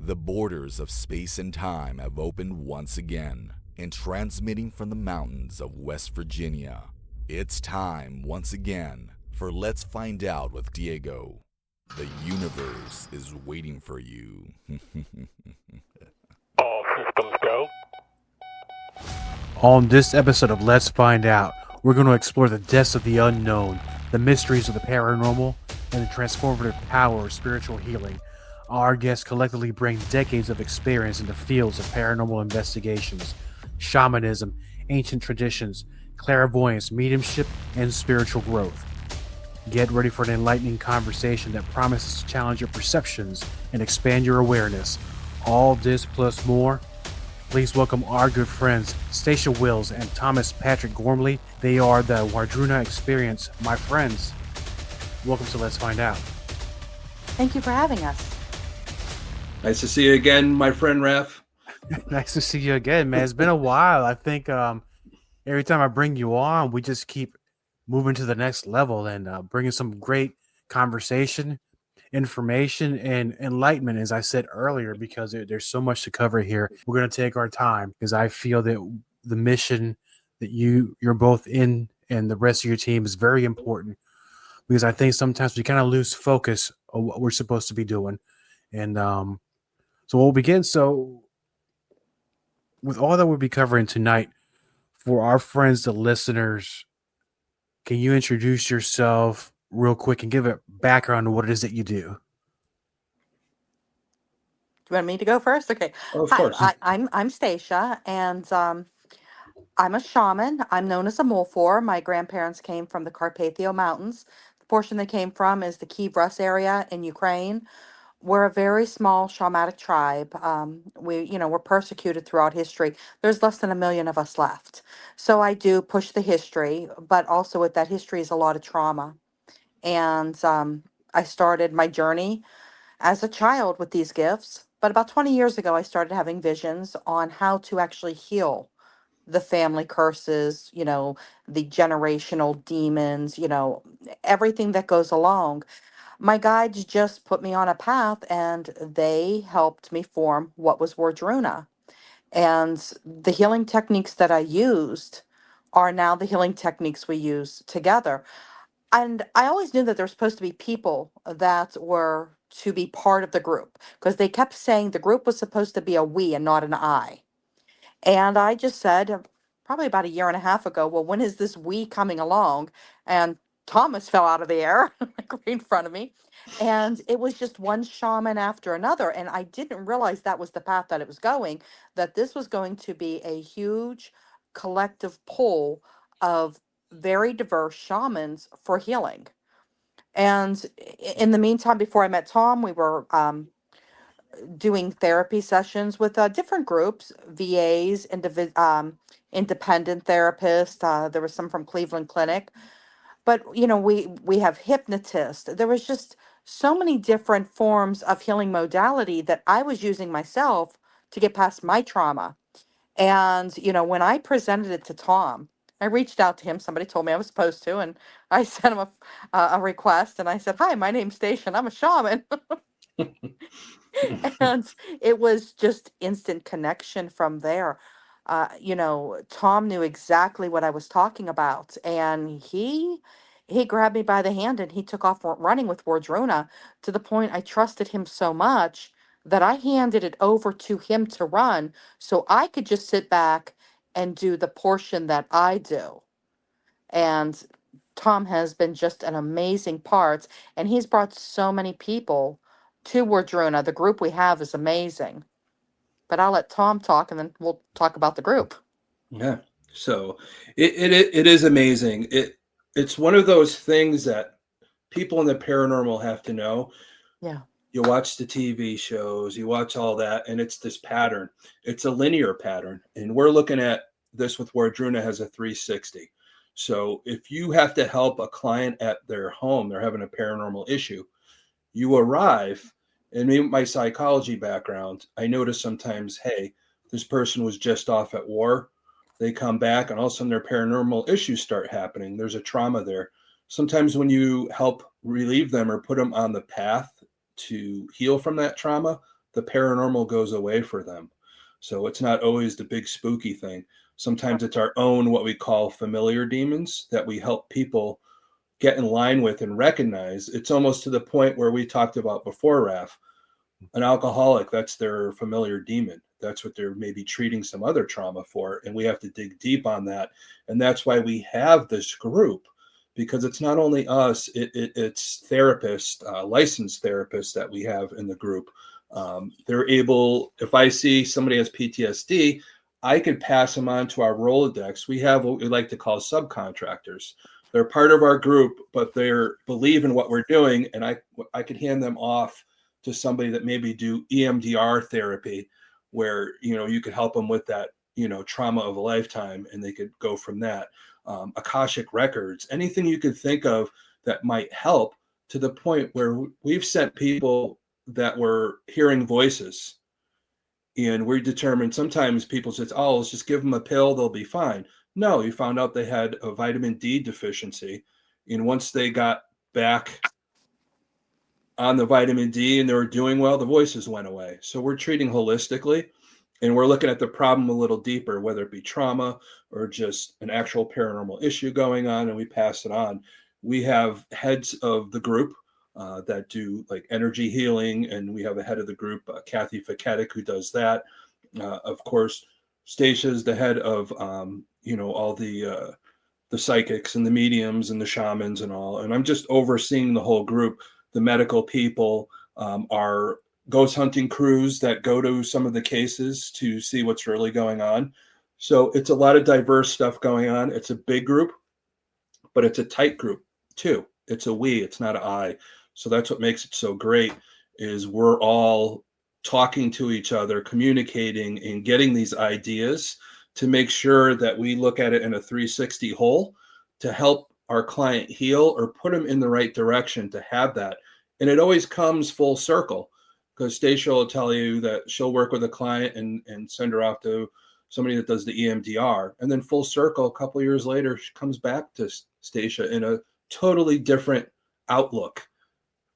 The borders of space and time have opened once again, and transmitting from the mountains of West Virginia, it's time once again for Let's Find Out with Diego. The universe is waiting for you. All systems go. On this episode of Let's Find Out, we're going to explore the depths of the unknown, the mysteries of the paranormal, and the transformative power of spiritual healing. Our guests collectively bring decades of experience in the fields of paranormal investigations, shamanism, ancient traditions, clairvoyance, mediumship, and spiritual growth. Get ready for an enlightening conversation that promises to challenge your perceptions and expand your awareness. All this plus more. Please welcome our good friends, Stacia Wills and Thomas Patrick Gormley. They are the Wardruna Experience. My friends, welcome to Let's Find Out. Thank you for having us. Nice to see you again, my friend Raph. Nice to see you again, man. It's been a while. I think every time I bring you on, we just keep moving to the next level and bringing some great conversation, information, and enlightenment, as I said earlier, because there's so much to cover here. We're going to take our time because I feel that the mission that you're both in and the rest of your team is very important, because I think sometimes we kind of lose focus of what we're supposed to be doing. And so we'll begin. So with all that we'll be covering tonight, for our friends, the listeners, can you introduce yourself real quick and give a background on what it is that you do? Do you want me to go first? Okay. Oh, of Hi, course. I'm Stacia, and I'm a shaman. I'm known as a Mulfor. My grandparents came from the Carpatho Mountains. The portion they came from is the Kiev Rus area in Ukraine. We're a very small shamanic tribe. We're persecuted throughout history. There's less than 1 million of us left. So I do push the history, but also with that history is a lot of trauma. And I started my journey as a child with these gifts. But about 20 years ago, I started having visions on how to actually heal the family curses, the generational demons, everything that goes along. My guides just put me on a path and they helped me form what was Wardruna. And the healing techniques that I used are now the healing techniques we use together. And I always knew that there were supposed to be people that were to be part of the group, because they kept saying the group was supposed to be a we and not an I. And I just said, probably about 1.5 years ago, well, when is this we coming along? And Thomas fell out of the air like right in front of me. And it was just one shaman after another. And I didn't realize that was the path that it was going, that this was going to be a huge collective pull of very diverse shamans for healing. And in the meantime, before I met Tom, we were doing therapy sessions with different groups, VAs, independent therapists. There was some from Cleveland Clinic, but we have hypnotists. There was just so many different forms of healing modality that I was using myself to get past my trauma. And when I presented it to Tom, I reached out to him. Somebody told me I was supposed to, and I sent him a request, and I said, "Hi, my name's Stacia, and I'm a shaman." And it was just instant connection from there. Tom knew exactly what I was talking about, and he grabbed me by the hand and he took off running with Wardruna, to the point I trusted him so much that I handed it over to him to run, so I could just sit back and do the portion that I do. And Tom has been just an amazing part, and he's brought so many people to Wardruna. The group we have is amazing. But I'll let Tom talk, and then we'll talk about the group. Yeah. So it is amazing. It's one of those things that people in the paranormal have to know. Yeah. You watch the TV shows, you watch all that, and it's this pattern. It's a linear pattern. And we're looking at this with Wardruna has a 360. So if you have to help a client at their home, they're having a paranormal issue, you arrive, and me, my psychology background, I notice sometimes, hey, this person was just off at war. They come back and all of a sudden their paranormal issues start happening. There's a trauma there. Sometimes when you help relieve them or put them on the path to heal from that trauma, the paranormal goes away for them. So it's not always the big spooky thing. Sometimes it's our own, what we call familiar demons, that we help people get in line with and recognize. It's almost to the point where we talked about before, Raph. An alcoholic, that's their familiar demon. That's what they're maybe treating some other trauma for. And we have to dig deep on that. And that's why we have this group, because it's not only us, it's therapists, licensed therapists that we have in the group. They're able, if I see somebody has PTSD, I could pass them on to our Rolodex. We have what we like to call subcontractors. They're part of our group, but they believe in what we're doing. And I could hand them off to somebody that maybe do EMDR therapy, where, you could help them with that, trauma of a lifetime, and they could go from that. Akashic records, anything you could think of that might help, to the point where we've sent people that were hearing voices, and we determined sometimes people said, oh, let's just give them a pill, they'll be fine. No, you found out they had a vitamin D deficiency. And once they got back on the vitamin D and they were doing well, the voices went away. So we're treating holistically, and we're looking at the problem a little deeper, whether it be trauma or just an actual paranormal issue going on, and we pass it on. We have heads of the group that do like energy healing, and we have a head of the group, Kathy Faketic, who does that. Of course, Stacia is the head of all the psychics and the mediums and the shamans and all, and I'm just overseeing the whole group. The medical people, our ghost hunting crews that go to some of the cases to see what's really going on. So it's a lot of diverse stuff going on. It's a big group, but it's a tight group too. It's a we, it's not an I. So that's what makes it so great, is we're all talking to each other, communicating, and getting these ideas to make sure that we look at it in a 360 whole to help our client heal or put them in the right direction to have that. And it always comes full circle, because Stacia will tell you that she'll work with a client and send her off to somebody that does the EMDR. And then full circle, a couple of years later, she comes back to Stacia in a totally different outlook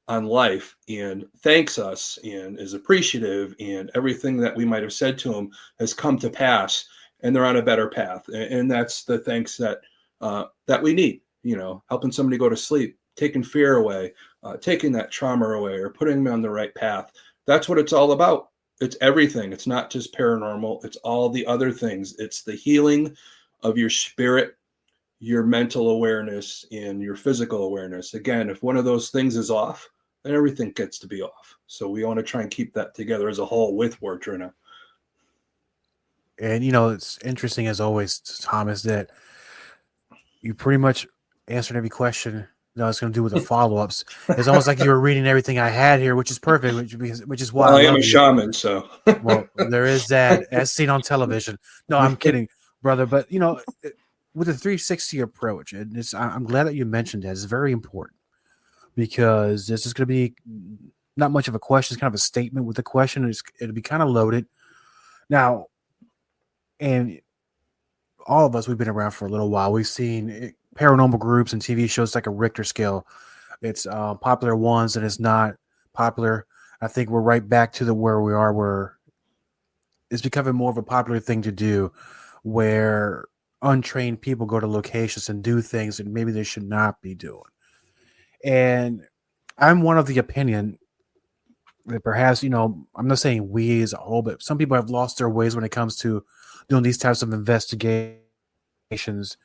on life, and thanks us and is appreciative, and everything that we might have said to them has come to pass, and they're on a better path. And that's the thanks that we need. Helping somebody go to sleep, taking fear away, taking that trauma away, or putting them on the right path. That's what it's all about. It's everything. It's not just paranormal. It's all the other things. It's the healing of your spirit, your mental awareness, and your physical awareness. Again, if one of those things is off, then everything gets to be off. So we want to try and keep that together as a whole with Wardruna. And, it's interesting, as always, Thomas, that you pretty much answered every question that I was going to do with the follow-ups. It's almost like you were reading everything I had here, which is perfect, which is why I am a shaman, so. Well, there is that, as seen on television. No, I'm kidding, brother. But, with a 360 approach, and I'm glad that you mentioned that. It's very important, because this is going to be not much of a question. It's kind of a statement with a question. It'll be kind of loaded. Now, and all of us, we've been around for a little while. We've seen paranormal groups and TV shows like a Richter scale. It's popular ones, and it's not popular. I think we're right back to where we are, where it's becoming more of a popular thing to do, where untrained people go to locations and do things that maybe they should not be doing. And I'm one of the opinion that perhaps, I'm not saying we as a whole, but some people have lost their ways when it comes to doing these types of investigations,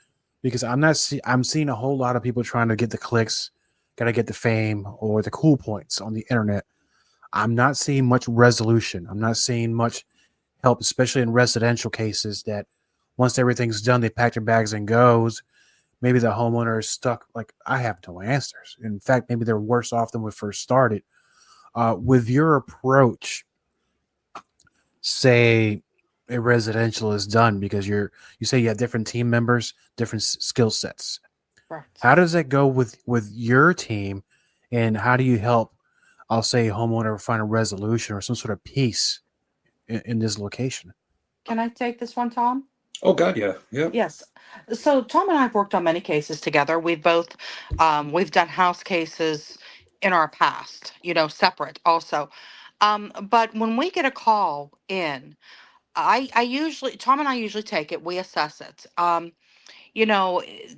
because I'm seeing a whole lot of people trying to get the clicks, got to get the fame or the cool points on the internet. I'm not seeing much resolution. I'm not seeing much help, especially in residential cases, that once everything's done, they pack their bags and goes. Maybe the homeowner is stuck. Like, I have no answers. In fact, maybe they're worse off than when we first started. With your approach, say a residential is done, because you say you have different team members, different skill sets. Right. How does that go with your team, and how do you help, I'll say, a homeowner find a resolution or some sort of peace in this location? Can I take this one, Tom? Oh, God, yeah. Yeah. Yes. So Tom and I have worked on many cases together. We've both, we've done house cases in our past, separate also. But when we get a call in, I usually, Tom and I usually take it, we assess it.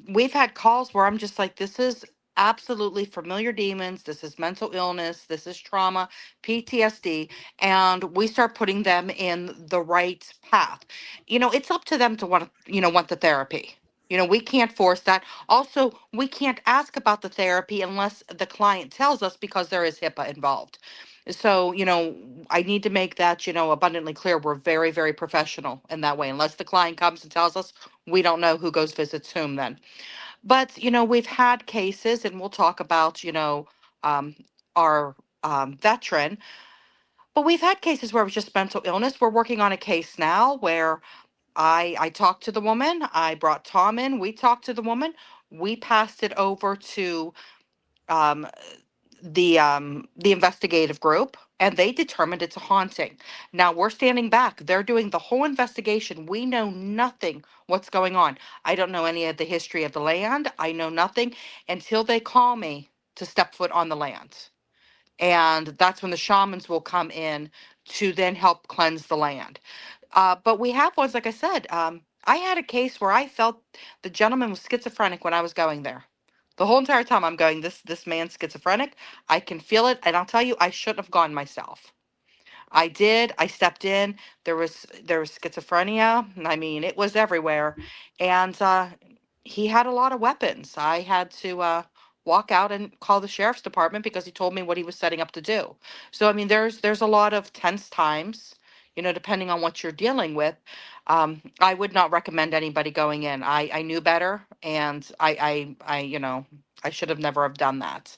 We've had calls where I'm just like, this is absolutely familiar demons. This is mental illness. This is trauma, PTSD. And we start putting them in the right path. It's up to them to want the therapy. We can't force that. Also, we can't ask about the therapy unless the client tells us because there is HIPAA involved. So, I need to make that, abundantly clear. We're very, very professional in that way. Unless the client comes and tells us, we don't know who goes visits whom then. But, we've had cases, and we'll talk about, um, our veteran, but we've had cases where it was just mental illness. We're working on a case now where I talked to the woman, I brought Tom in, we talked to the woman, we passed it over to um, the investigative group, and they determined it's a haunting. Now we're standing back, they're doing the whole investigation, we know nothing what's going on. I don't know any of the history of the land, I know nothing until they call me to step foot on the land, and that's when the shamans will come in to then help cleanse the land. But we have ones, like I said, I had a case where I felt the gentleman was schizophrenic when I was going there. The whole entire time I'm going, this man's schizophrenic. I can feel it, and I'll tell you, I shouldn't have gone myself. I did. I stepped in. There was schizophrenia. I mean, it was everywhere, and he had a lot of weapons. I had to walk out and call the sheriff's department because he told me what he was setting up to do. So I mean, there's a lot of tense times. Depending on what you're dealing with. I would not recommend anybody going in. I knew better, and I should have never have done that.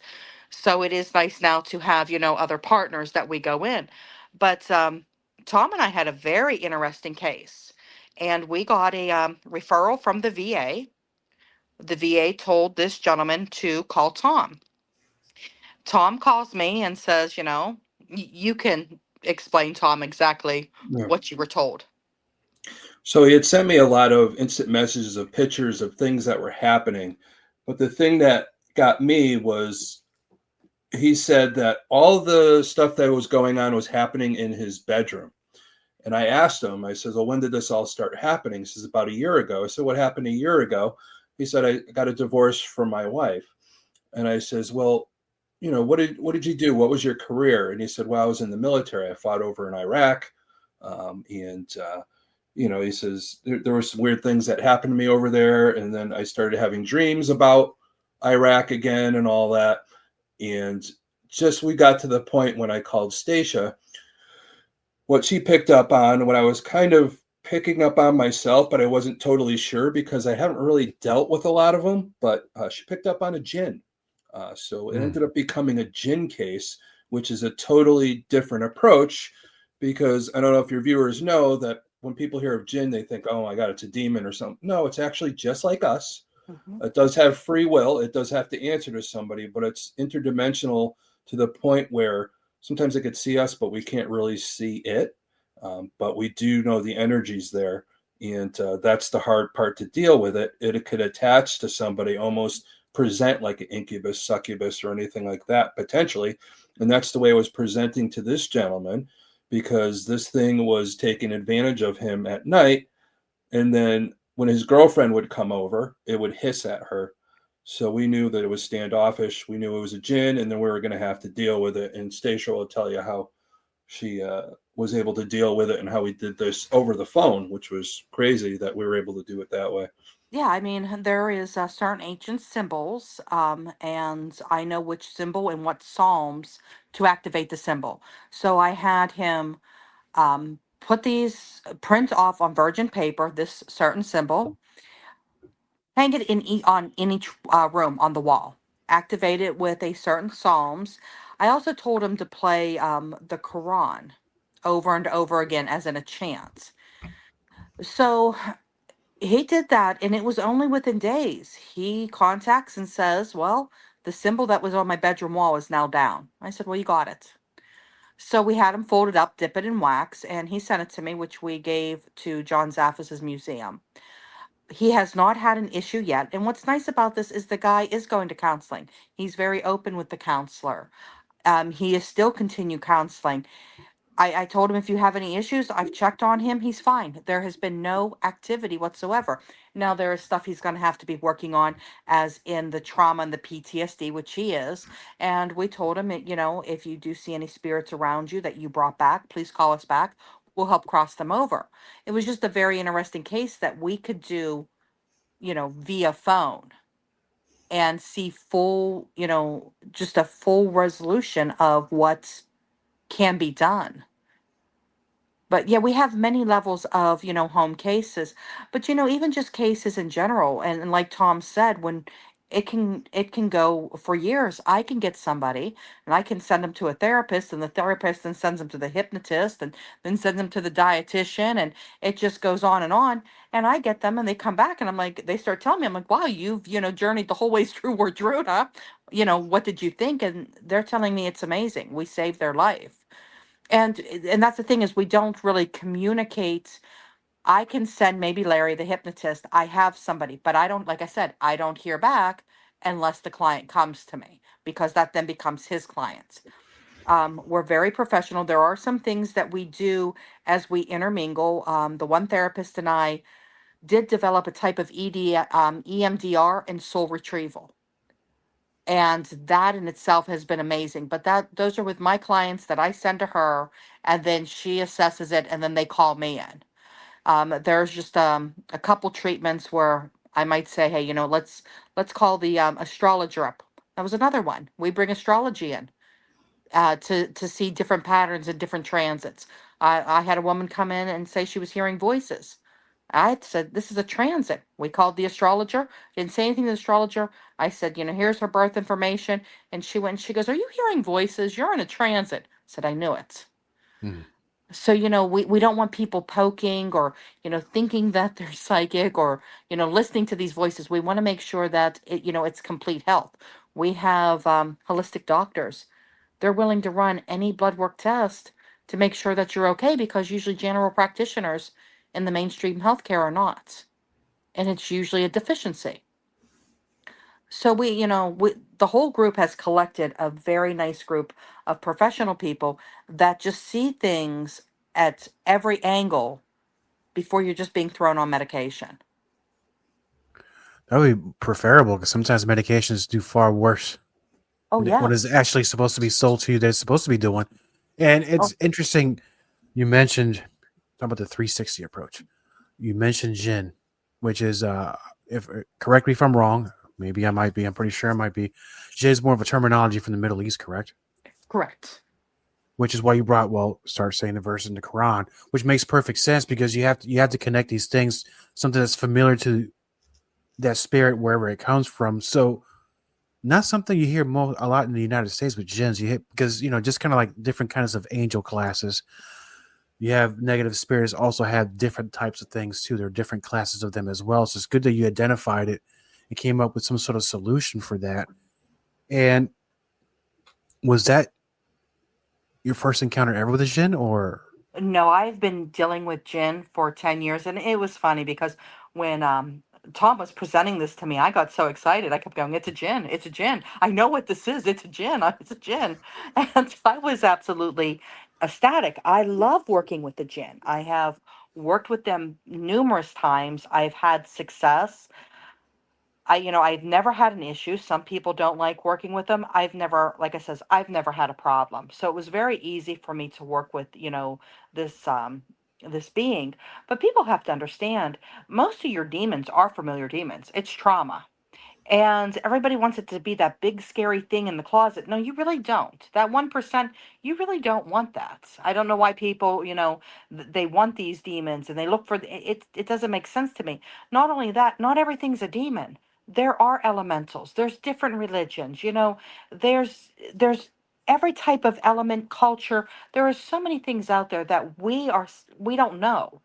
So it is nice now to have, other partners that we go in. But Tom and I had a very interesting case, and we got a referral from the VA. The VA told this gentleman to call Tom. Tom calls me and says, you can explain, Tom, exactly Yeah. what you were told. So he had sent me a lot of instant messages of pictures of things that were happening. But the thing that got me was he said that all the stuff that was going on was happening in his bedroom. And I asked him, I said, well, when did this all start happening? He says, about a year ago. I said, what happened a year ago? He said, I got a divorce from my wife. And I says, well, what did you do? What was your career? And he said, well, I was in the military. I fought over in Iraq. He says, there were some weird things that happened to me over there. And then I started having dreams about Iraq again and all that. And just we got to the point when I called Stacia, what she picked up on, what I was kind of picking up on myself, but I wasn't totally sure because I haven't really dealt with a lot of them, but she picked up on a jinn. So it ended up becoming a jinn case, which is a totally different approach because I don't know if your viewers know that when people hear of jinn, they think, oh my God, it's a demon or something. No, it's actually just like us. Mm-hmm. It does have free will. It does have to answer to somebody, but it's interdimensional to the point where sometimes it could see us, but we can't really see it. But we do know the energy's there. And that's the hard part to deal with it. It could attach to somebody, almost present like an incubus, succubus, or anything like that, potentially. And that's the way it was presenting to this gentleman because this thing was taking advantage of him at night. And then when his girlfriend would come over, it would hiss at her. So we knew that it was standoffish. We knew it was a jinn, and then we were going to have to deal with it. And Stacia will tell you how she was able to deal with it and how we did this over the phone, which was crazy that we were able to do it that way. Yeah, I mean, there is certain ancient symbols, and I know which symbol and what psalms to activate the symbol. So I had him put these print off on virgin paper this certain symbol, hang it in each room on the wall, activate it with a certain psalms. I also told him to play the Quran over and over again as in a chant. So he did that, and it was only within days. He contacts and says, well, the symbol that was on my bedroom wall is now down. I said, well, you got it. So we had him fold it up, dip it in wax, and he sent it to me, which we gave to John Zaffis's museum. He has not had an issue yet. And what's nice about this is the guy is going to counseling. He's very open with the counselor. He is still continue counseling. I told him, if you have any issues, I've checked on him. He's fine. There has been no activity whatsoever. Now, there is stuff he's going to have to be working on, as in the trauma and the PTSD, which he is. And we told him, if you do see any spirits around you that you brought back, please call us back. We'll help cross them over. It was just a very interesting case that we could do, via phone, and see full, just a full resolution of what can be done. But yeah, we have many levels of, home cases. But even just cases in general, and like Tom said, when it can go for years. I can get somebody and I can send them to a therapist, and the therapist then sends them to the hypnotist, and then sends them to the dietitian, and it just goes on and on. And I get them and they come back and I'm like, they start telling me, I'm like, wow, you've, journeyed the whole way through Wardruna. What did you think? And they're telling me it's amazing. We saved their life. And that's the thing, is we don't really communicate. I can send maybe Larry the hypnotist. I have somebody, but I don't, like I said, I don't hear back unless the client comes to me, because that then becomes his client. We're very professional. There are some things that we do as we intermingle. The one therapist and I did develop a type of EMDR and soul retrieval. And that in itself has been amazing. But those are with my clients that I send to her, and then she assesses it, and then they call me in. There's just a couple treatments where I might say, hey, let's call the astrologer up. That was another one. We bring astrology in to see different patterns and different transits. I had a woman come in and say she was hearing voices. I said, this is a transit. We called the astrologer. Didn't say anything to the astrologer. I said, here's her birth information. And she went and she goes, are you hearing voices? You're in a transit. I said, I knew it. Hmm. So, we don't want people poking or, thinking that they're psychic, or, listening to these voices. We want to make sure that it's complete health. We have holistic doctors. They're willing to run any blood work test to make sure that you're okay, because usually general practitioners in the mainstream healthcare are not. And it's usually a deficiency. So the whole group has collected a very nice group of professional people that just see things at every angle before you're just being thrown on medication. That would be preferable, because sometimes medications do far worse Oh, than what is yes. actually supposed to be sold to you that it's supposed to be doing. And Oh, it's interesting you mentioned talking about the 360 approach. You mentioned Jin, which is if correct me if I'm wrong, maybe I might be, I'm pretty sure I might be. Jin is more of a terminology from the Middle East, correct? correct. Which is why you start saying the verse in the Quran, which makes perfect sense, because you have to connect these things, something that's familiar to that spirit wherever it comes from. So not something you hear a lot in the United States with jinns. You hit because just kind of like different kinds of angel classes. You have negative spirits also have different types of things too. There are different classes of them as well. So it's good that you identified it and came up with some sort of solution for that. And was that your first encounter ever with a jinn, or No, I've been dealing with gin for 10 years, and it was funny because when Tom was presenting this to me, I got so excited. I kept going, it's a gin, it's a gin. I know what this is. It's a gin, it's a gin. And I was absolutely ecstatic. I love working with the gin. I have worked with them numerous times. I've had success. I've never had an issue. Some people don't like working with them. I've never, like I says, I've never had a problem. So it was very easy for me to work with, this being. But people have to understand, most of your demons are familiar demons. It's trauma. And everybody wants it to be that big scary thing in the closet. No, you really don't. That 1%, you really don't want that. I don't know why people, they want these demons and they look for it doesn't make sense to me. Not only that, not everything's a demon. There are elementals. There's different religions, there's every type of element, culture. There are so many things out there that we don't know.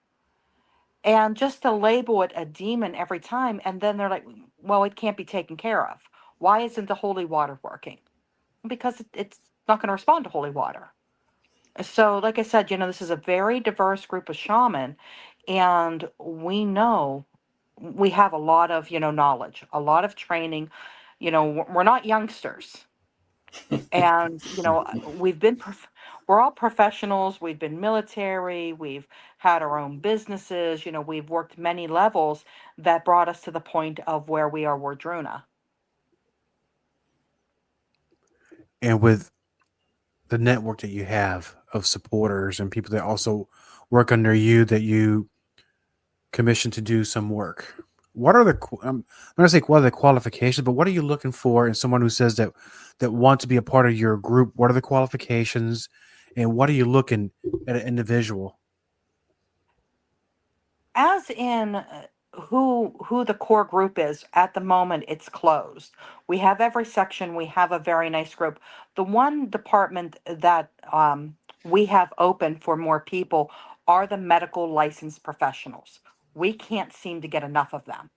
And just to label it a demon every time, and then they're like, well, it can't be taken care of. Why isn't the holy water working? Because it's not going to respond to holy water. So, like I said, this is a very diverse group of shaman, and we know we have a lot of, knowledge, a lot of training. We're not youngsters. And we're all professionals. We've been military. We've had our own businesses. We've worked many levels that brought us to the point of where we are, Wardruna. And with the network that you have of supporters and people that also work under you that you commission to do some work, what are I'm not say what are the qualifications, but what are you looking for in someone who says that want to be a part of your group? What are the qualifications, and what are you looking at an individual? As in who the core group is at the moment, it's closed. We have every section. We have a very nice group. The one department that we have open for more people are the medical licensed professionals. We can't seem to get enough of them.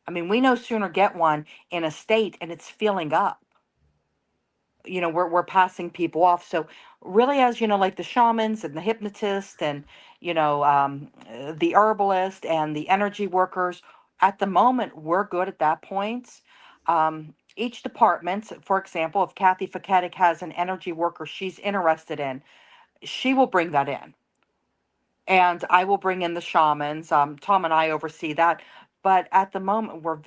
I mean, we no sooner get one in a state and it's filling up. We're passing people off. So really, as like the shamans and the hypnotists and the herbalist and the energy workers, at the moment we're good at that point. Each department, for example, if Kathy Faketic has an energy worker she's interested in, she will bring that in, and I will bring in the shamans. Tom and I oversee that, but at the moment we're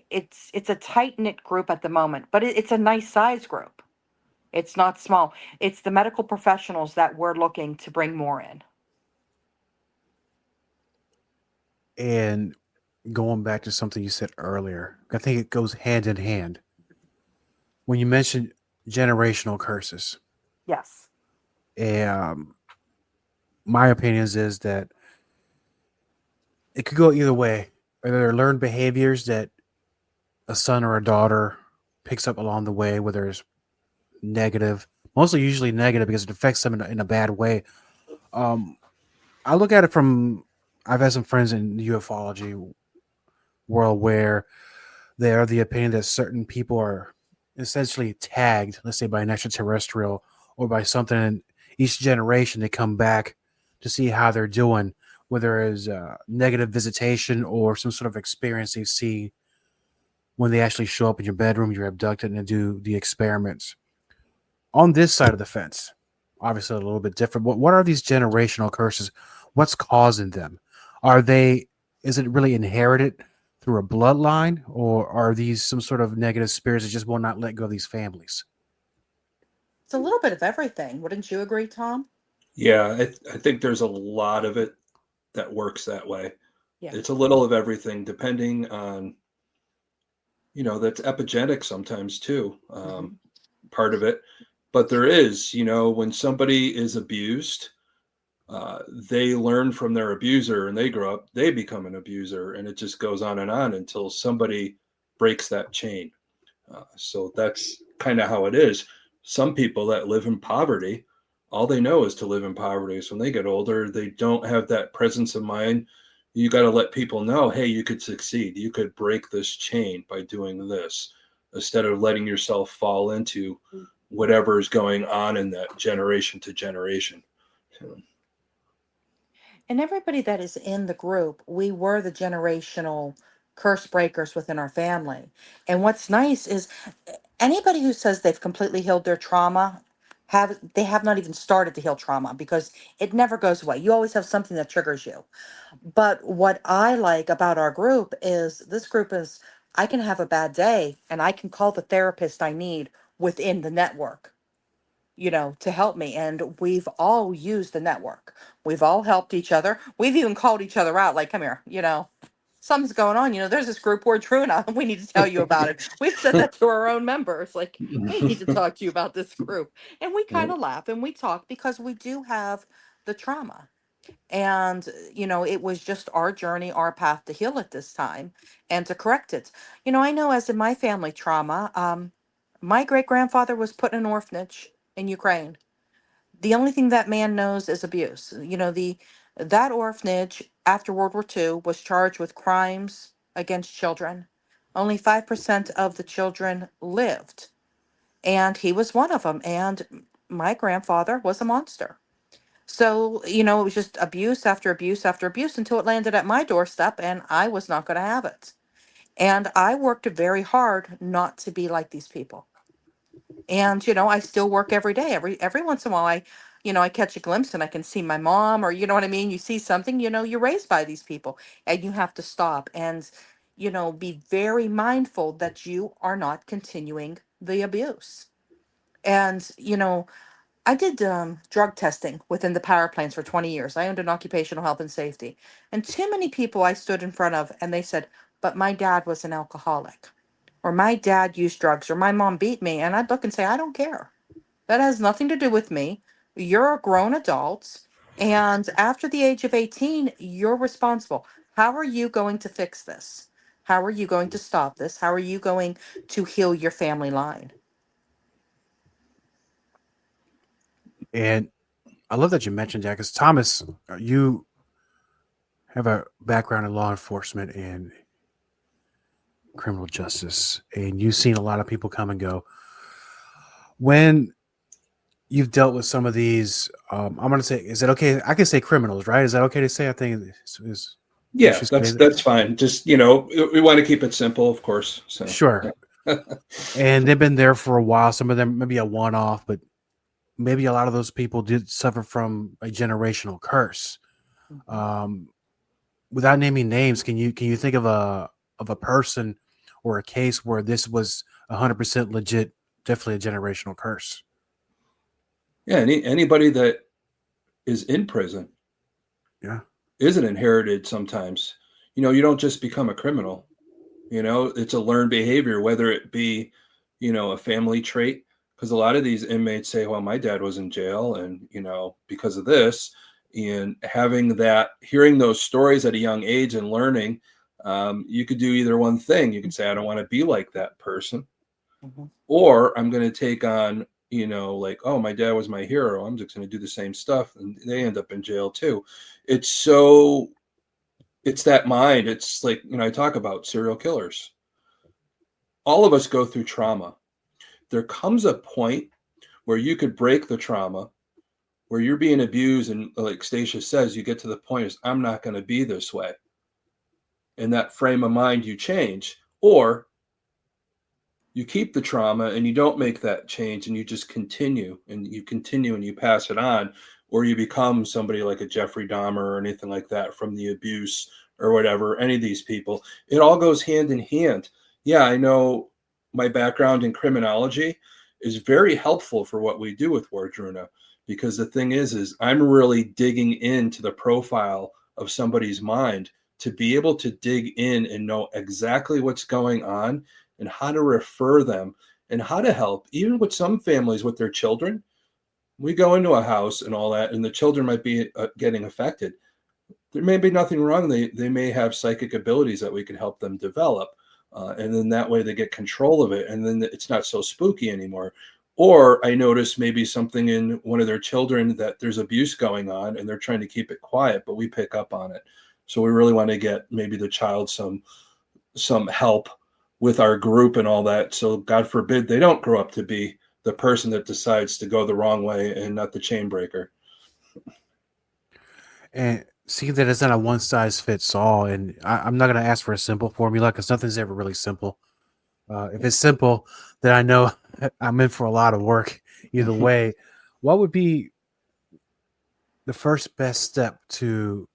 it's a tight knit group at the moment, but it's a nice size group. It's not small. It's the medical professionals that we're looking to bring more in. And going back to something you said earlier, I think it goes hand in hand. When you mentioned generational curses, Yes. My opinions is that it could go either way. Whether they're learned behaviors that a son or a daughter picks up along the way, whether it's negative, mostly usually negative because it affects them in a bad way. I look at it from, I've had some friends in the UFOlogy world where they are the opinion that certain people are essentially tagged, let's say by an extraterrestrial or by something. And each generation they come back to see how they're doing, whether it's negative visitation or some sort of experience they see when they actually show up in your bedroom, you're abducted, and do the experiments. On this side of the fence, obviously a little bit different. What are these generational curses? What's causing them? Is it really inherited through a bloodline, or are these some sort of negative spirits that just will not let go of these families? It's a little bit of everything. Wouldn't you agree, Tom? Yeah, I think there's a lot of it that works that way. Yeah. It's a little of everything, depending on, that's epigenetic sometimes too, part of it. But there is, when somebody is abused, they learn from their abuser and they grow up, they become an abuser, and it just goes on and on until somebody breaks that chain. So that's kind of how it is. Some people that live in poverty, all they know is to live in poverty. So when they get older, they don't have that presence of mind. You got to let people know, hey, you could succeed. You could break this chain by doing this, instead of letting yourself fall into whatever is going on in that generation to generation. So. And everybody that is in the group, we were the generational curse breakers within our family. And what's nice is anybody who says they've completely healed their trauma, they have not even started to heal trauma, because it never goes away. You always have something that triggers you. But what I like about our group is I can have a bad day and I can call the therapist I need within the network, to help me. And we've all used the network. We've all helped each other. We've even called each other out, like, come here, something's going on. There's this group, Wardruna. We need to tell you about it. We've said that to our own members. Like, we need to talk to you about this group. And we kind of laugh and we talk because we do have the trauma. And, it was just our journey, our path to heal it this time and to correct it. I know, as in my family trauma, my great grandfather was put in an orphanage in Ukraine. The only thing that man knows is abuse. That orphanage after World War II was charged with crimes against children. Only 5% of the children lived, and he was one of them. And my grandfather was a monster. So, it was just abuse after abuse after abuse until it landed at my doorstep, and I was not going to have it. And I worked very hard not to be like these people. And I still work every day. Every once in a while, I catch a glimpse and I can see my mom, or you know what I mean. You see something, you're raised by these people, and you have to stop and be very mindful that you are not continuing the abuse. And I did drug testing within the power plants for 20 years. I owned an occupational health and safety, and too many people I stood in front of, and they said, "But my dad was an alcoholic." Or my dad used drugs, or my mom beat me. And I'd look and say, I don't care. That has nothing to do with me. You're a grown adult. And after the age of 18, you're responsible. How are you going to fix this? How are you going to stop this? How are you going to heal your family line? And I love that you mentioned that because Thomas, you have a background in law enforcement and criminal justice, and you've seen a lot of people come and go. When you've dealt with some of these, I'm going to say, is it okay? I can say criminals, right? Is that okay to say? I think is Yeah, that's fine. Just we want to keep it simple, of course. So sure. And they've been there for a while. Some of them maybe a one-off, but maybe a lot of those people did suffer from a generational curse. Without naming names, can you think of a person or a case where this was 100% legit, definitely a generational curse? Yeah, anybody that is in prison, Yeah, isn't inherited sometimes. You don't just become a criminal. It's a learned behavior, whether it be, a family trait. Because a lot of these inmates say, well, my dad was in jail and, because of this, and having that, hearing those stories at a young age and learning, you could do either one thing. You could say, I don't want to be like that person. Mm-hmm. Or I'm going to take on, like, oh, my dad was my hero. I'm just going to do the same stuff. And they end up in jail too. It's that mind. It's like, I talk about serial killers. All of us go through trauma. There comes a point where you could break the trauma, where you're being abused. And like Stacia says, you get to the point is, I'm not going to be this way. In that frame of mind, you change. Or you keep the trauma and you don't make that change and you just continue and you pass it on, or you become somebody like a Jeffrey Dahmer or anything like that from the abuse or whatever. Any of these people, it all goes hand in hand. Yeah, I know my background in criminology is very helpful for what we do with Wardruna, because the thing is I'm really digging into the profile of somebody's mind to be able to dig in and know exactly what's going on and how to refer them and how to help. Even with some families with their children, we go into a house and all that, and the children might be getting affected. There may be nothing wrong. They may have psychic abilities that we can help them develop. And then that way they get control of it. And then it's not so spooky anymore. Or I notice maybe something in one of their children that there's abuse going on and they're trying to keep it quiet, but we pick up on it. So we really want to get maybe the child some help with our group and all that. So God forbid they don't grow up to be the person that decides to go the wrong way and not the chain breaker. and see that it's not a one size fits all. And I'm not going to ask for a simple formula because nothing's ever really simple. If it's simple, then I know I'm in for a lot of work either way. What would be the first best step to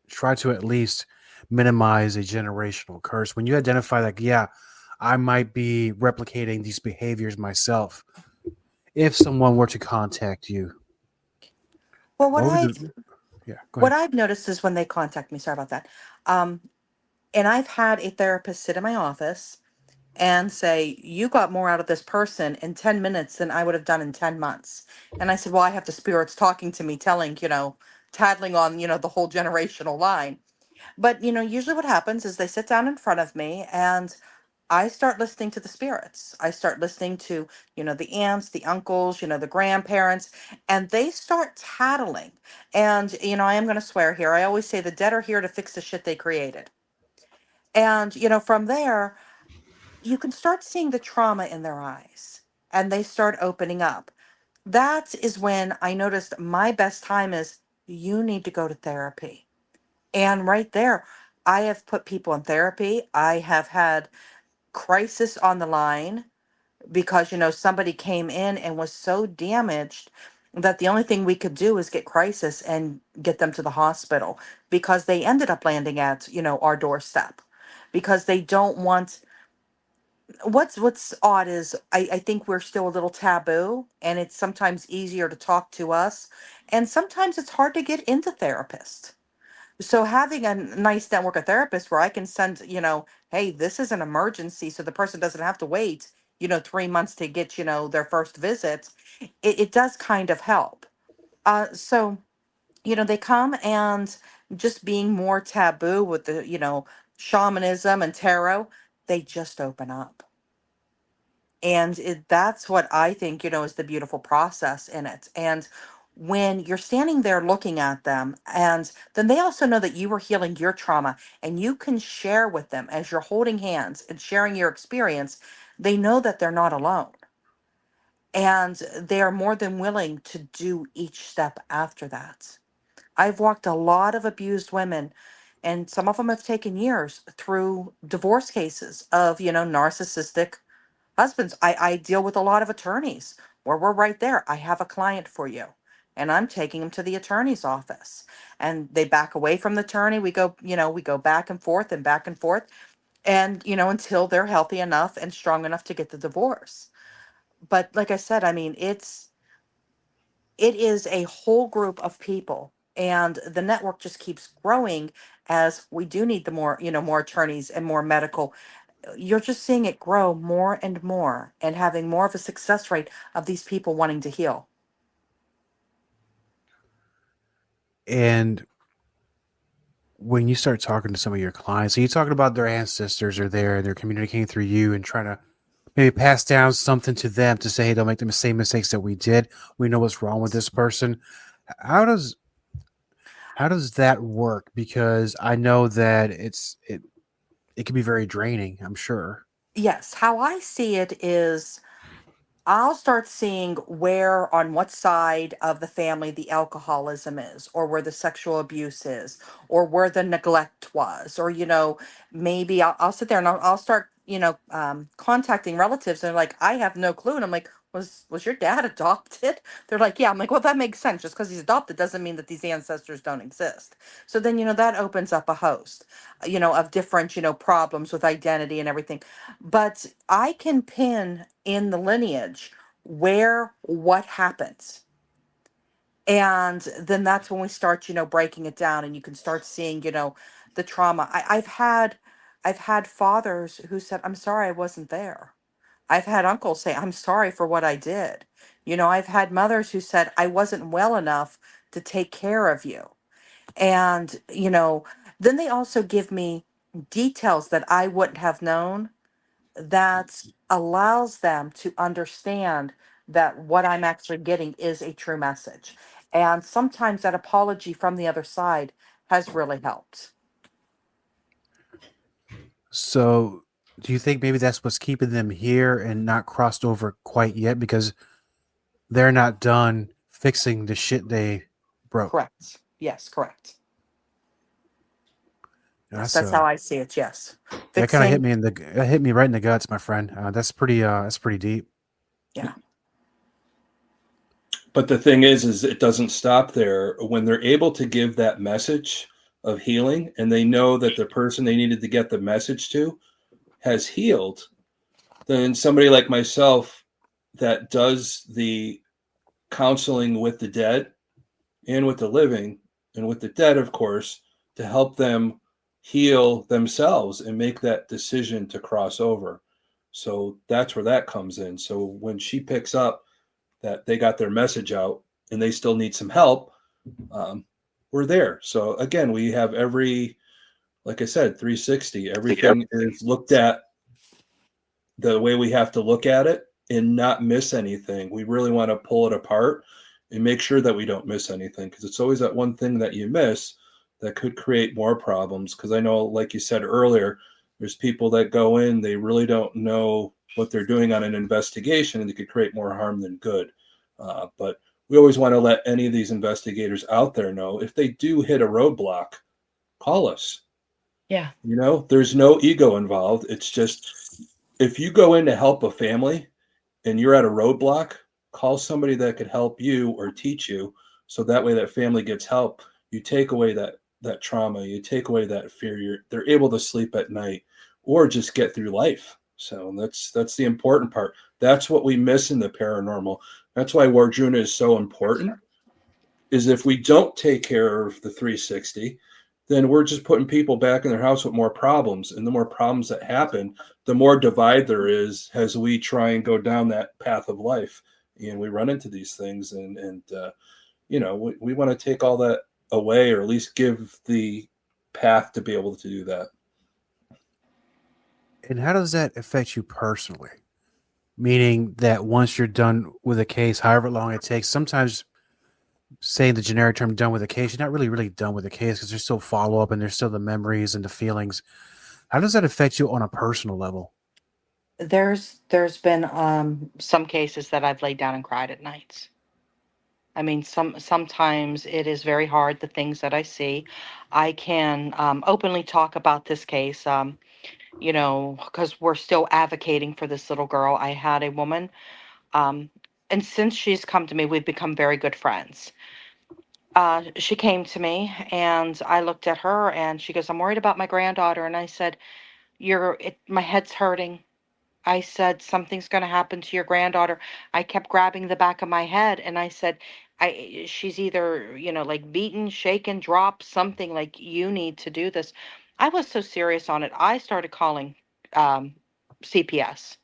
try to at least minimize a generational curse when you identify that, yeah, I might be replicating these behaviors myself? If someone were to contact you, Well, what would yeah, go what ahead. I've noticed is when they contact me, sorry about that. Um, and I've had a therapist sit in my office and say, "You got more out of this person in 10 minutes than I would have done in 10 months." And I said, "Well, I have the spirits talking to me, telling, tattling on, the whole generational line." But, usually what happens is they sit down in front of me and I start listening to the spirits. I start listening to, the aunts, the uncles, the grandparents, and they start tattling. And, I am going to swear here. I always say the dead are here to fix the shit they created. And, from there, you can start seeing the trauma in their eyes and they start opening up. That is when I noticed my best time is you need to go to therapy. And right there, I have put people in therapy. I have had crisis on the line because, somebody came in and was so damaged that the only thing we could do is get crisis and get them to the hospital, because they ended up landing at, our doorstep, because they don't want. What's odd is I think we're still a little taboo, and it's sometimes easier to talk to us, and sometimes it's hard to get into therapists. So having a nice network of therapists where I can send, hey, this is an emergency, so the person doesn't have to wait, 3 months to get, their first visit, it does kind of help. So, they come, and just being more taboo with the, shamanism and tarot, they just open up. And that's what I think, is the beautiful process in it. And when you're standing there looking at them, and then they also know that you were healing your trauma, and you can share with them as you're holding hands and sharing your experience, they know that they're not alone. And they are more than willing to do each step after that. I've walked a lot of abused women, and some of them have taken years through divorce cases of, narcissistic husbands. I deal with a lot of attorneys where we're right there. I have a client for you, and I'm taking them to the attorney's office, and they back away from the attorney. We go back and forth and back and forth, and, until they're healthy enough and strong enough to get the divorce. But like I said, I mean, it is a whole group of people, and the network just keeps growing as we do need the more attorneys and more medical. You're just seeing it grow more and more, and having more of a success rate of these people wanting to heal. And when you start talking to some of your clients, so you're talking about their ancestors are there and they're communicating through you and trying to maybe pass down something to them to say, hey, don't make the same mistakes that we did. We know what's wrong with this person. How does that work? Because I know that it can be very draining, I'm sure. Yes, how I see it is, I'll start seeing where, on what side of the family the alcoholism is, or where the sexual abuse is, or where the neglect was, or, maybe I'll sit there and I'll start, contacting relatives, and they're like, I have no clue. And I'm like, was your dad adopted? They're like, yeah. I'm like, well, that makes sense. Just because he's adopted doesn't mean that these ancestors don't exist. So then, that opens up a host, of different, problems with identity and everything. But I can pin in the lineage where what happens. And then that's when we start, breaking it down, and you can start seeing, the trauma. I've had fathers who said, I'm sorry I wasn't there. I've had uncles say, I'm sorry for what I did. I've had mothers who said, I wasn't well enough to take care of you. And, then they also give me details that I wouldn't have known, that allows them to understand that what I'm actually getting is a true message. And sometimes that apology from the other side has really helped. So do you think maybe that's what's keeping them here and not crossed over quite yet, because they're not done fixing the shit they broke? Correct. Yes, correct. Yes, That's that's how I see it. Yes. that kind of Fixing. hit me right in the guts, my friend. That's pretty deep. Yeah. But the thing is it doesn't stop there. When they're able to give that message of healing, and they know that the person they needed to get the message to has healed, then somebody like myself that does the counseling with the dead and with the living, and with the dead, of course, to help them heal themselves and make that decision to cross over. So that's where that comes in. So when she picks up that they got their message out and they still need some help, we're there. So again, we have like I said, 360. Everything is looked at the way we have to look at it and not miss anything. We really want to pull it apart and make sure that we don't miss anything, because it's always that one thing that you miss that could create more problems. Because I know, like you said earlier, there's people that go in, they really don't know what they're doing on an investigation, and they could create more harm than good. But we always want to let any of these investigators out there know, if they do hit a roadblock, call us. Yeah. There's no ego involved. It's just, if you go in to help a family and you're at a roadblock, call somebody that could help you or teach you. So that way that family gets help. You take away that trauma, you take away that fear. They're able to sleep at night or just get through life. So that's the important part. That's what we miss in the paranormal. That's why Wardruna is so important. Is if we don't take care of the 360, then we're just putting people back in their house with more problems. And the more problems that happen, the more divide there is as we try and go down that path of life. And we run into these things. And we want to take all that away, or at least give the path to be able to do that. And how does that affect you personally? Meaning that once you're done with a case, however long it takes, sometimes saying the generic term done with a case, you're not really done with the case because there's still follow-up and there's still the memories and the feelings. How does that affect you on a personal level? There's been some cases that I've laid down and cried at nights. I mean, sometimes it is very hard, the things that I see. I can openly talk about this case, because we're still advocating for this little girl. I had a woman, and since she's come to me, we've become very good friends. She came to me, and I looked at her, and she goes, "I'm worried about my granddaughter." And I said, my head's hurting. I said, "Something's going to happen to your granddaughter." I kept grabbing the back of my head, and I said, she's either, like beaten, shaken, dropped, something, like, you need to do this. I was so serious on it. I started calling um, CPS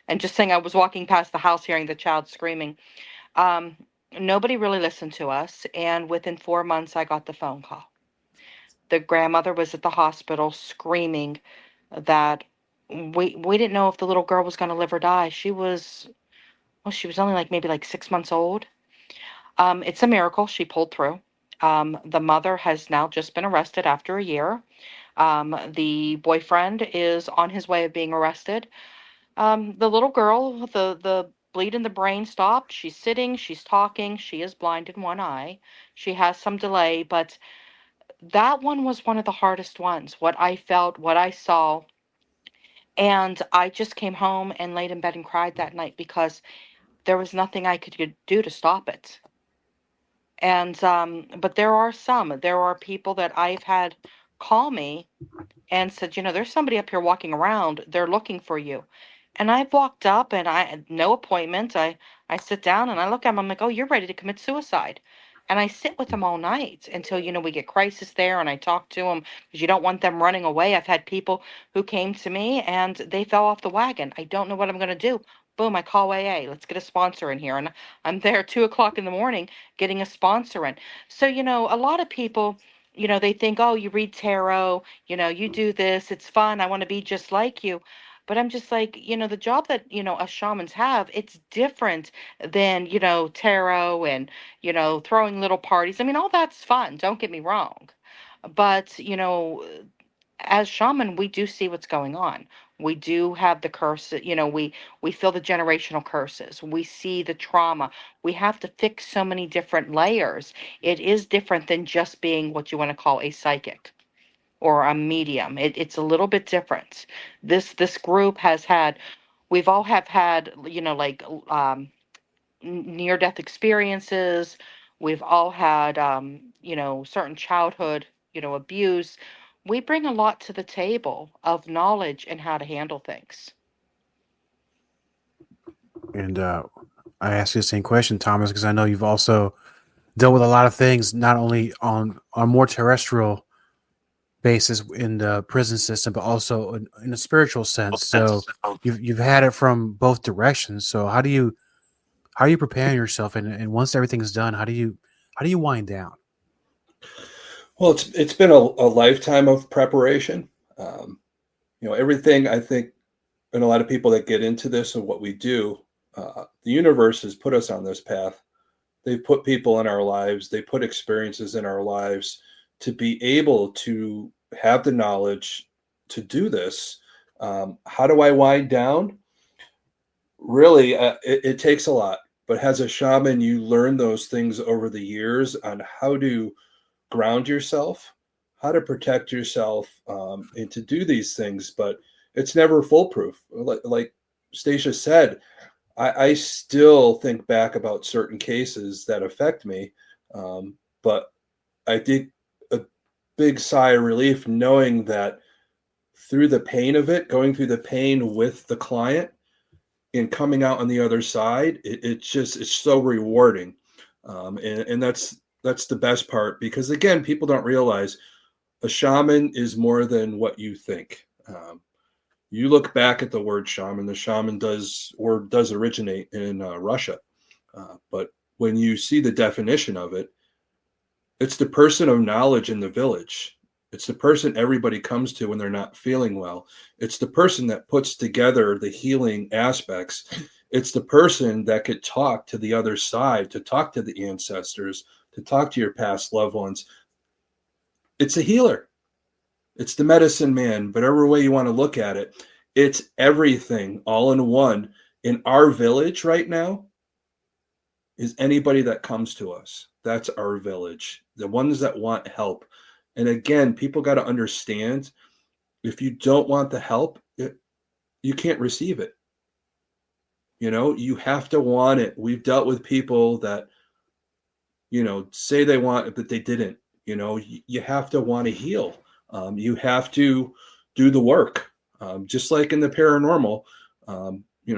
and just saying I was walking past the house hearing the child screaming. Um, Nobody really listened to us. And within 4 months, I got the phone call. The grandmother was at the hospital screaming that we didn't know if the little girl was going to live or die. She was only maybe 6 months old. It's a miracle she pulled through. The mother has now just been arrested after a year. The boyfriend is on his way of being arrested. The little girl, the bleed in the brain stopped. She's sitting, she's talking, she is blind in one eye. She has some delay, but that one was one of the hardest ones. What I felt, what I saw. And I just came home and laid in bed and cried that night because there was nothing I could do to stop it. And but there are people that I've had call me and said, "There's somebody up here walking around. They're looking for you." And I've walked up, and I had no appointment. I sit down and I look at them. I'm like, "Oh, you're ready to commit suicide." And I sit with them all night until, we get crisis there, and I talk to them because you don't want them running away. I've had people who came to me and they fell off the wagon. I don't know what I'm going to do. Boom, I call AA. Let's get a sponsor in here. And I'm there 2 o'clock in the morning getting a sponsor in. So, a lot of people, they think, "Oh, you read tarot, you do this, it's fun, I want to be just like you." But I'm just like, the job that, us shamans have, it's different than, tarot and, throwing little parties. I mean, all that's fun, don't get me wrong. But, as shaman, we do see what's going on. We do have the curse, we feel the generational curses. We see the trauma. We have to fix so many different layers. It is different than just being what you want to call a psychic or a medium. It's a little bit different. This group has had, we've all have had, near death experiences. We've all had, certain childhood, abuse. We bring a lot to the table of knowledge and how to handle things. And I ask you the same question, Thomas, because I know you've also dealt with a lot of things, not only on more terrestrial basis in the prison system, but also in a spiritual sense. So you've had it from both directions. So how are you preparing yourself? And once everything's done, how do you wind down? Well, it's been a lifetime of preparation. Everything, I think, and a lot of people that get into this and what we do, the universe has put us on this path. They've put people in our lives. They put experiences in our lives to be able to have the knowledge to do this. How do I wind down? Really, it takes a lot. But as a shaman, you learn those things over the years on how to ground yourself, how to protect yourself, and to do these things. But it's never foolproof. Like Stacia said, I still think back about certain cases that affect me, but I did a big sigh of relief knowing that through the pain of it, going through the pain with the client and coming out on the other side, it's so rewarding, and that's the best part, because again, people don't realize a shaman is more than what you think. You look back at the word shaman, the shaman does originate in Russia, but when you see the definition of it, it's the person of knowledge in the village. It's the person everybody comes to when they're not feeling well. It's the person that puts together the healing aspects. It's the person that could talk to the other side, to talk to the ancestors, to talk to your past loved ones. It's a healer. It's the medicine man, whatever way you want to look at it. It's everything all in one. In our village right now is anybody that comes to us. That's our village. The ones that want help. And again, people got to understand, if you don't want the help, you can't receive it. You have to want it. We've dealt with people that, say they want it, but they didn't. You have to want to heal. You have to do the work. Just like in the paranormal,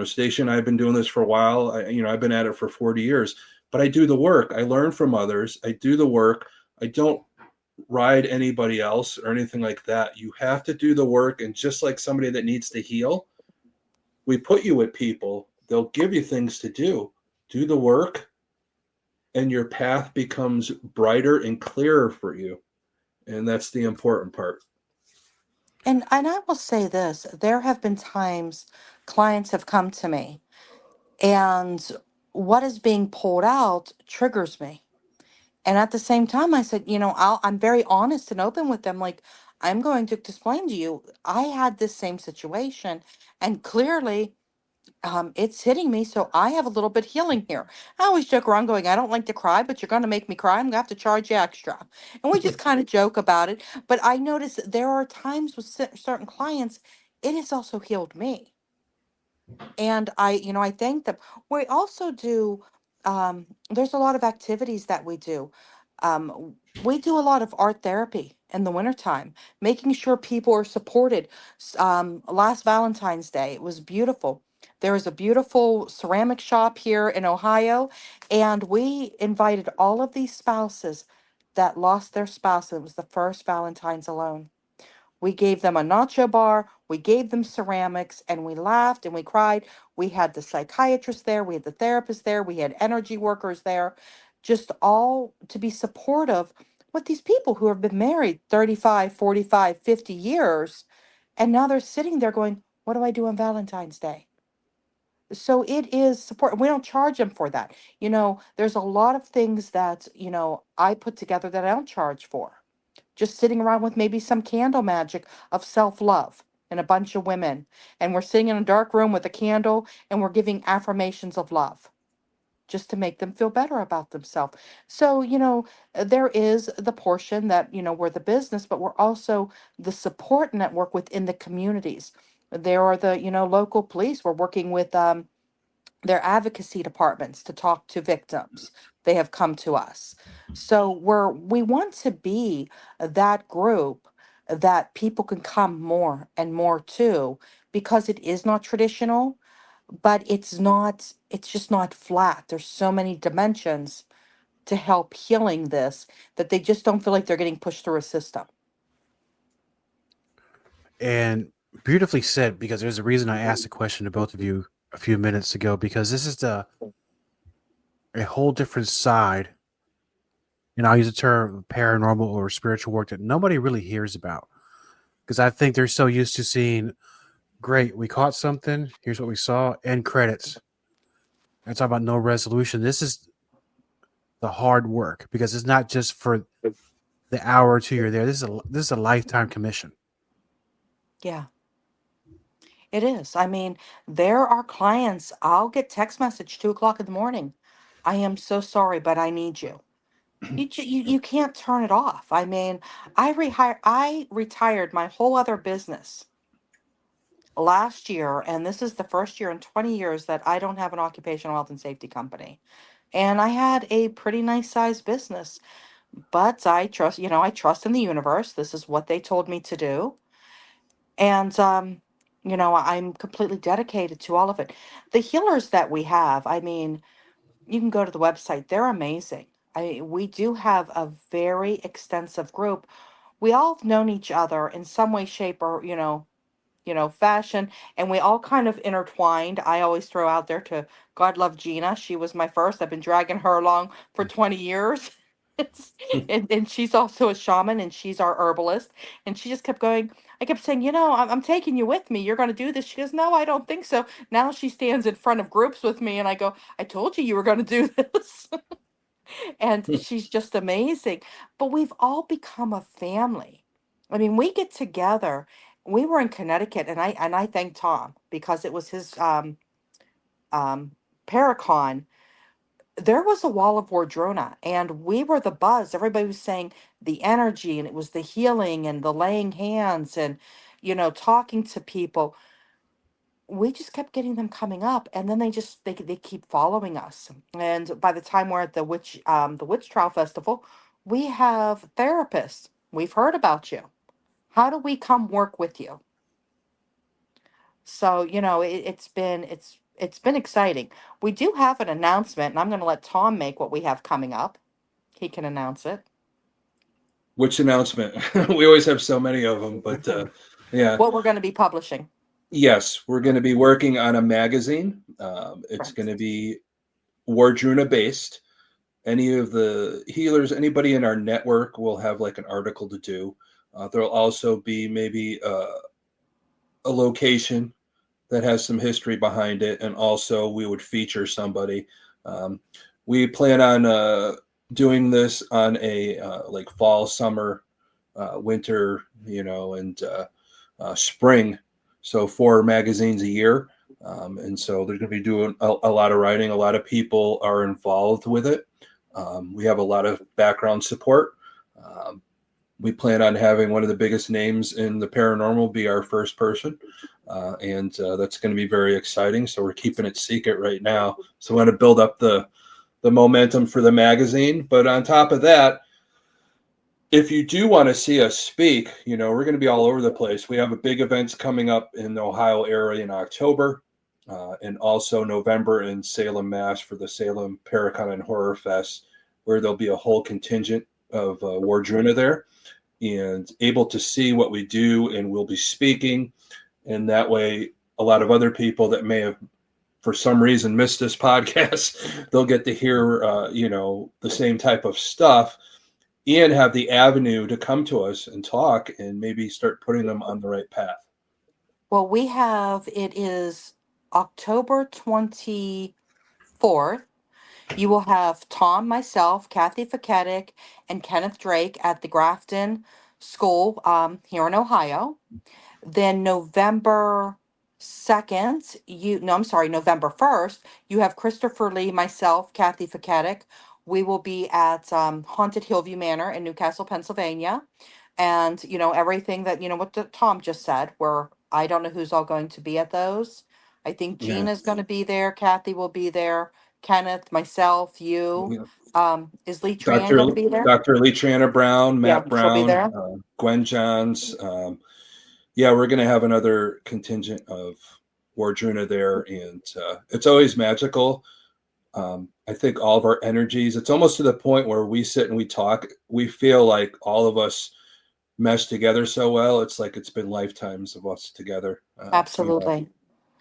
Stacia and I have been doing this for a while. I've been at it for 40 years, but I do the work. I learn from others. I do the work. I don't ride anybody else or anything like that. You have to do the work. And just like somebody that needs to heal, we put you with people. They'll give you things to do. Do the work, and your path becomes brighter and clearer for you. And that's the important part. And I will say this, there have been times clients have come to me and what is being pulled out triggers me. And at the same time, I said, I'm very honest and open with them. Like, I'm going to explain to you, I had this same situation, and clearly, it's hitting me. So I have a little bit healing here. I always joke around, going, I don't like to cry, but you're going to make me cry. I'm going to have to charge you extra. And we just kind of joke about it. But I notice there are times with certain clients, it has also healed me, and I thank them. We also do, there's a lot of activities that we do. We do a lot of art therapy in the wintertime, making sure people are supported. Last Valentine's Day, it was beautiful. There was a beautiful ceramic shop here in Ohio, and we invited all of these spouses that lost their spouse. It was the first Valentine's alone. We gave them a nacho bar, we gave them ceramics, and we laughed and we cried. We had the psychiatrist there, we had the therapist there, we had energy workers there, just all to be supportive with these people who have been married 35, 45, 50 years. And now they're sitting there going, what do I do on Valentine's Day? So it is support. We don't charge them for that. There's a lot of things that, I put together that I don't charge for, just sitting around with maybe some candle magic of self-love and a bunch of women. And we're sitting in a dark room with a candle and we're giving affirmations of love just to make them feel better about themselves. So, there is the portion that, we're the business, but we're also the support network within the communities. There are the, local police. We're working with their advocacy departments to talk to victims. They have come to us. So we want to be that group that people can come more and more to, because it is not traditional, but it's just not flat. There's so many dimensions to help healing this, that they just don't feel like they're getting pushed through a system. And beautifully said, because there's a reason I asked a question to both of you a few minutes ago, because this is a whole different side, and I'll use the term paranormal or spiritual work, that nobody really hears about. Because I think they're so used to seeing, great, we caught something, here's what we saw, end credits. I talk about no resolution. This is the hard work, because it's not just for the hour or two you're there. This is a lifetime commission. Yeah, it is. I mean, there are clients, I'll get text message 2 o'clock in the morning. I am so sorry, but I need you. You can't turn it off. I mean, I retired my whole other business last year, and this is the first year in 20 years that I don't have an occupational health and safety company. And I had a pretty nice sized business, but I trust, I trust in the universe. This is what they told me to do. And, I'm completely dedicated to all of it. The healers that we have, I mean, you can go to the website, they're amazing. We do have a very extensive group. We all have known each other in some way, shape, or, fashion, and we all kind of intertwined. I always throw out there to God love Gina. She was my first. I've been dragging her along for 20 years. It's, and she's also a shaman and she's our herbalist. And she just kept going. I kept saying, I'm taking you with me. You're going to do this. She goes, no, I don't think so. Now she stands in front of groups with me and I go, I told you were going to do this. And she's just amazing. But we've all become a family. I mean, we get together. We were in Connecticut, and I thank Tom because it was his um Paracon. There was a wall of Wardruna, and we were the buzz. Everybody was saying the energy, and it was the healing and the laying hands and talking to people. We just kept getting them coming up, and then they keep following us. And by the time we're at the witch trial festival, we have therapists. We've heard about you. How do we come work with you? So it's been exciting. We do have an announcement, and I'm going to let Tom make what we have coming up. He can announce it. Which announcement? We always have so many of them, but yeah. What we're going to be publishing. Yes, we're going to be working on a magazine. It's going to be Wardruna based. Any of the healers, anybody in our network will have like an article to do. There'll also be maybe a location that has some history behind it, and also we would feature somebody. We plan on doing this on a like fall, summer, winter, and spring. So 4 magazines a year. And so they're going to be doing a lot of writing. A lot of people are involved with it. We have a lot of background support. We plan on having one of the biggest names in the paranormal be our first person. And that's going to be very exciting. So we're keeping it secret right now. So we want to build up the momentum for the magazine. But on top of that, if you do want to see us speak, we're going to be all over the place. We have big events coming up in the Ohio area in October, and also November in Salem, Mass for the Salem Paracon and Horror Fest, where there'll be a whole contingent of Wardruna there and able to see what we do, and we'll be speaking. And that way, a lot of other people that may have, for some reason, missed this podcast, they'll get to hear, the same type of stuff and have the avenue to come to us and talk and maybe start putting them on the right path. Well, it is October 24th. You will have Tom, myself, Kathy Faketic, and Kenneth Drake at the Grafton School here in Ohio. Then November 2nd, November 1st, you have Christopher Lee, myself, Kathy Faketic. We will be at Haunted Hillview Manor in Newcastle, Pennsylvania. And, everything that, what Tom just said, where I don't know who's all going to be at those. I think Yeah. Gina's going to be there. Kathy will be there. Kenneth, myself, you. Is Lee Tran going to be there? Dr. Lee Tranna Brown, Matt she'll be Brown, there. Gwen Johns. We're going to have another contingent of Wardruna there, and it's always magical. I think all of our energies, it's almost to the point where we sit and we talk, we feel like all of us mesh together so well. It's like it's been lifetimes of us together. Absolutely.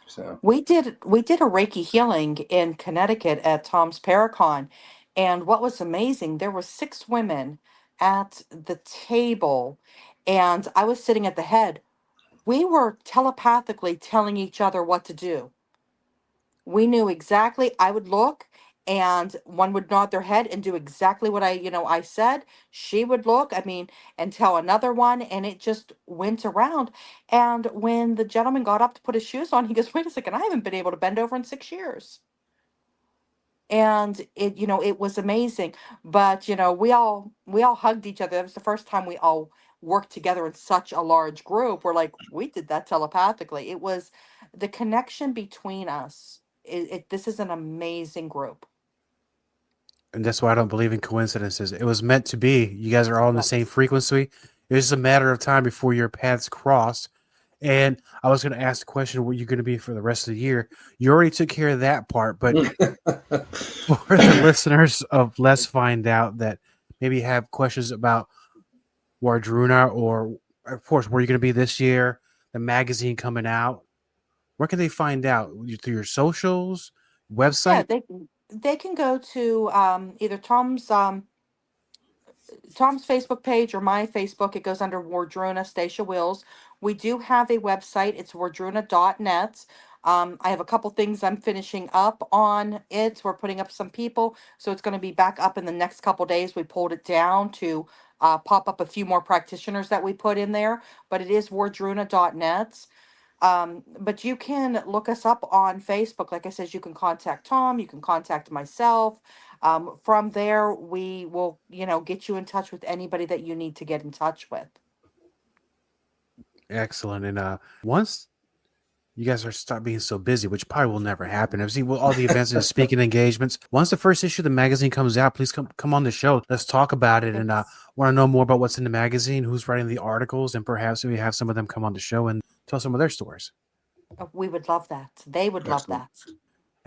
So we did a Reiki healing in Connecticut at Tom's Paracon, and what was amazing, there were 6 women at the table, and I was sitting at the head. We were telepathically telling each other what to do. We knew exactly. I would look, and one would nod their head and do exactly what I said. She would look, and tell another one, and it just went around. And when the gentleman got up to put his shoes on, he goes, "Wait a second, I haven't been able to bend over in 6 years." And it was amazing. But we all hugged each other. That was the first time we all work together in such a large group. We're like, we did that telepathically. It was the connection between us. This is an amazing group. And that's why I don't believe in coincidences. It was meant to be. You guys are all in the Yes. same frequency. It was just a matter of time before your paths crossed. And I was going to ask the question, what you're going to be for the rest of the year. You already took care of that part, but for the listeners of Let's Find Out that maybe have questions about Wardruna, or of course, where you're going to be this year, the magazine coming out, where can they find out? Through your socials, website? Yeah, they can go to either Tom's Facebook page or my Facebook. It goes under Wardruna, Stacia Wills. We do have a website. It's wardruna.net. I have a couple things I'm finishing up on it. We're putting up some people, so it's going to be back up in the next couple days. We pulled it down to pop up a few more practitioners that we put in there, but it is wardruna.net. But you can look us up on Facebook. Like I said, you can contact Tom, you can contact myself. From there, we will, get you in touch with anybody that you need to get in touch with. Excellent. And once you guys are stop being so busy, which probably will never happen. I've seen all the events and speaking engagements. Once the first issue of the magazine comes out, please come on the show. Let's talk about it. And want to know more about what's in the magazine, who's writing the articles, and perhaps we have some of them come on the show and tell some of their stories. We would love that. They would love that.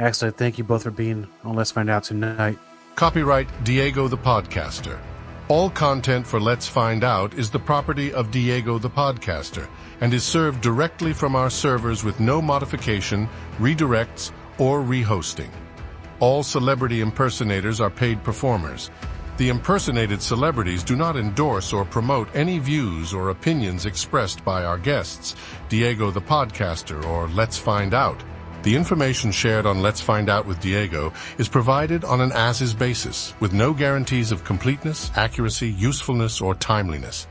Excellent. Thank you both for being on Let's Find Out tonight. Copyright Diego the Podcaster. All content for Let's Find Out is the property of Diego the Podcaster and is served directly from our servers with no modification, redirects, or rehosting. All celebrity impersonators are paid performers. The impersonated celebrities do not endorse or promote any views or opinions expressed by our guests, Diego the Podcaster, or Let's Find Out. The information shared on Let's Find Out with Diego is provided on an as-is basis, with no guarantees of completeness, accuracy, usefulness, or timeliness.